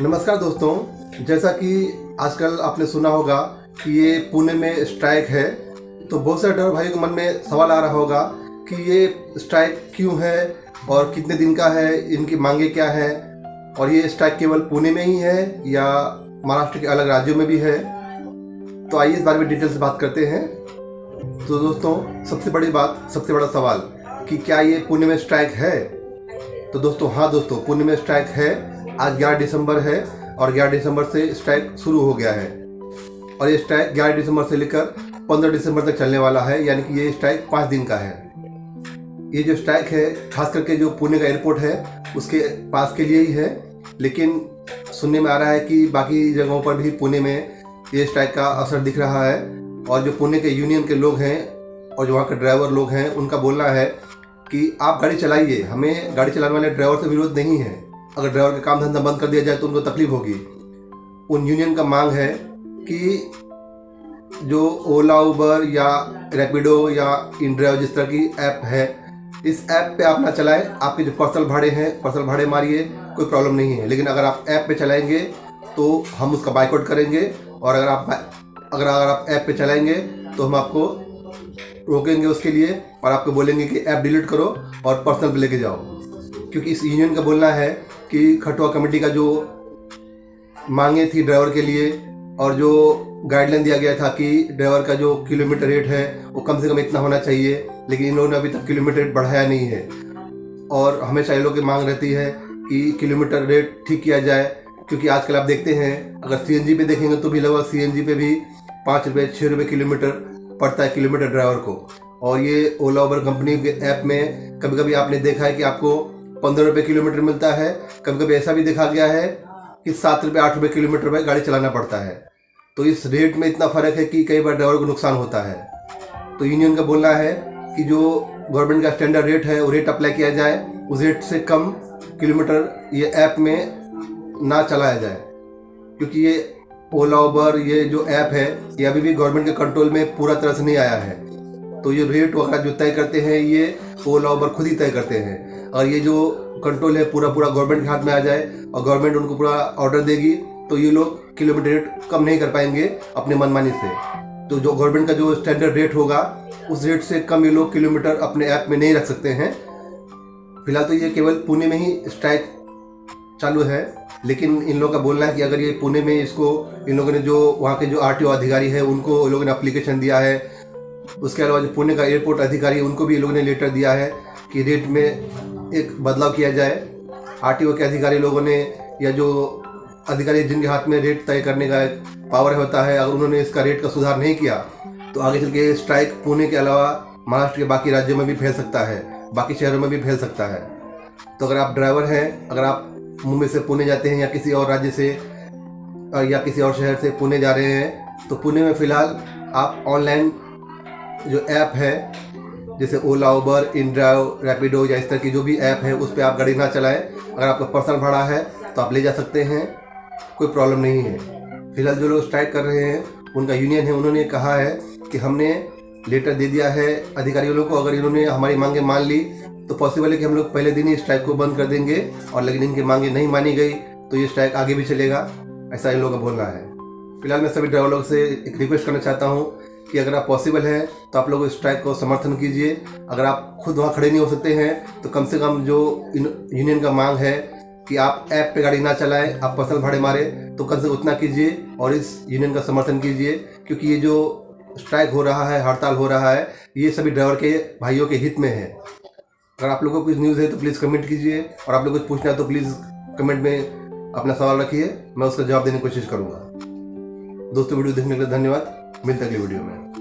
नमस्कार दोस्तों, जैसा कि आजकल आपने सुना होगा कि ये पुणे में स्ट्राइक है, तो बहुत सारे ड्राइवर भाइयों के मन में सवाल आ रहा होगा कि ये स्ट्राइक क्यों है और कितने दिन का है, इनकी मांगे क्या है और ये स्ट्राइक केवल पुणे में ही है या महाराष्ट्र के अलग राज्यों में भी है। तो आइए इस बारे में डिटेल से बात करते हैं। तो दोस्तों, सबसे बड़ा सवाल कि क्या ये पुणे में स्ट्राइक है? तो दोस्तों हाँ दोस्तों, पुणे में स्ट्राइक है। आज 11 दिसंबर है और 11 दिसंबर से स्ट्राइक शुरू हो गया है और ये स्ट्राइक 11 दिसंबर से लेकर 15 दिसंबर तक चलने वाला है, यानी कि ये स्ट्राइक 5 दिन का है। ये जो स्ट्राइक है खास करके जो पुणे का एयरपोर्ट है उसके पास के लिए ही है, लेकिन सुनने में आ रहा है कि बाकी जगहों पर भी पुणे में ये स्ट्राइक का असर दिख रहा है। और जो पुणे के यूनियन के लोग हैं और जो वहाँ के ड्राइवर लोग हैं उनका बोलना है कि आप गाड़ी चलाइए, हमें गाड़ी चलाने वाले ड्राइवर से विरोध नहीं है। अगर ड्राइवर का काम धंधा बंद कर दिया जाए तो उनको तकलीफ होगी। उन यूनियन का मांग है कि जो ओला, उबर या रैपिडो या इनड्राइव जिस तरह की ऐप है, इस ऐप पे आप ना चलाएं। आपके जो पर्सनल भाड़े हैं, पर्सनल भाड़े मारिए, कोई प्रॉब्लम नहीं है, लेकिन अगर आप ऐप पे चलाएंगे तो हम उसका बाइकआउट करेंगे और अगर आप ऐप पे चलाएंगे तो हम आपको रोकेंगे उसके लिए और आपको बोलेंगे कि ऐप डिलीट करो और पर्सनल पे लेके जाओ। क्योंकि इस यूनियन का बोलना है कि खटुआ कमेटी का जो मांगे थी ड्राइवर के लिए और जो गाइडलाइन दिया गया था कि ड्राइवर का जो किलोमीटर रेट है वो कम से कम इतना होना चाहिए, लेकिन इन लोगों ने अभी तक किलोमीटर रेट बढ़ाया नहीं है। और हमेशा ये लोग की मांग रहती है कि किलोमीटर रेट ठीक किया जाए, क्योंकि आजकल आप देखते हैं अगर सीएनजी पे देखेंगे तो भी लगभग सीएनजी पे भी 5 रुपये 6 रुपये किलोमीटर पड़ता है किलोमीटर ड्राइवर को। और ये ओला उबर कंपनी के ऐप में कभी कभी आपने देखा है कि आपको 15 रुपये किलोमीटर मिलता है, कभी कभी ऐसा भी देखा गया है कि 7 रुपये 8 रुपये किलोमीटर पर गाड़ी चलाना पड़ता है। तो इस रेट में इतना फ़र्क है कि कई बार ड्राइवर को नुकसान होता है। तो यूनियन का बोलना है कि जो गवर्नमेंट का स्टैंडर्ड रेट है वो रेट अप्लाई किया जाए, उस रेट से कम किलोमीटर ये ऐप में ना चलाया जाए, क्योंकि ये ओला उबर ये जो ऐप है ये अभी भी गवर्नमेंट के कंट्रोल में पूरा तरह से नहीं आया है। तो ये रेट वगैरह जो तय करते हैं ये ओला उबर खुद ही तय करते हैं, और ये जो कंट्रोल है पूरा गवर्नमेंट के हाथ में आ जाए और गवर्नमेंट उनको पूरा ऑर्डर देगी तो ये लोग किलोमीटर रेट कम नहीं कर पाएंगे अपने मनमानी से। तो जो गवर्नमेंट का जो स्टैंडर्ड रेट होगा उस रेट से कम ये लोग किलोमीटर अपने ऐप में नहीं रख सकते हैं। फिलहाल तो ये केवल पुणे में ही स्ट्राइक चालू है, लेकिन इन लोगों का बोलना है कि अगर ये पुणे में इसको इन लोगों ने जो वहाँ के जो आरटीओ अधिकारी है उनको इन लोगों ने एप्लीकेशन दिया है, उसके अलावा जो पुणे का एयरपोर्ट अधिकारी है उनको भी इन लोगों ने लेटर दिया है कि रेट में एक बदलाव किया जाए। आरटीओ के अधिकारी लोगों ने या जो अधिकारी जिनके हाथ में रेट तय करने का पावर होता है, अगर उन्होंने इसका रेट का सुधार नहीं किया तो आगे चल के स्ट्राइक पुणे के अलावा महाराष्ट्र के बाकी राज्यों में भी फैल सकता है, बाकी शहरों में भी फैल सकता है। तो अगर आप ड्राइवर हैं, अगर आप मुंबई से पुणे जाते हैं या किसी और राज्य से या किसी और शहर से पुणे जा रहे हैं, तो पुणे में फ़िलहाल आप ऑनलाइन जो ऐप है जैसे ओला, उबर, इनड्राइव, रैपिडो या इस तरह की जो भी ऐप है उस पर आप गाड़ी ना चलाएं। अगर आपका पर्सनल भाड़ा है तो आप ले जा सकते हैं, कोई प्रॉब्लम नहीं है। फिलहाल जो लोग स्ट्राइक कर रहे हैं उनका यूनियन है, उन्होंने कहा है कि हमने लेटर दे दिया है अधिकारियों को, अगर इन्होंने हमारी मांगे मान ली तो पॉसिबल है कि हम लोग पहले दिन ही स्ट्राइक को बंद कर देंगे, और लेकिन इनकी मांगे नहीं मानी गई तो ये स्ट्राइक आगे भी चलेगा, ऐसा इन लोगों का बोलना है। फिलहाल मैं सभी ड्राइवर लोगों से एक रिक्वेस्ट करना चाहता हूँ कि अगर आप पॉसिबल है तो आप लोग स्ट्राइक को समर्थन कीजिए। अगर आप खुद वहाँ खड़े नहीं हो सकते हैं तो कम से कम जो यूनियन का मांग है कि आप ऐप पे गाड़ी ना चलाएं, आप पर्सनल भाड़े मारे, तो कम से कम उतना कीजिए और इस यूनियन का समर्थन कीजिए, क्योंकि ये जो स्ट्राइक हो रहा है, हड़ताल हो रहा है, ये सभी ड्राइवर के भाइयों के हित में है। अगर आप लोगों को कुछ न्यूज़ है तो प्लीज़ कमेंट कीजिए, और आप लोग कुछ पूछना है तो प्लीज़ कमेंट में अपना सवाल रखिए, मैं उसका जवाब देने की कोशिश करूँगा। दोस्तों, वीडियो देखने के लिए धन्यवाद। मिलते अगली वीडियो में।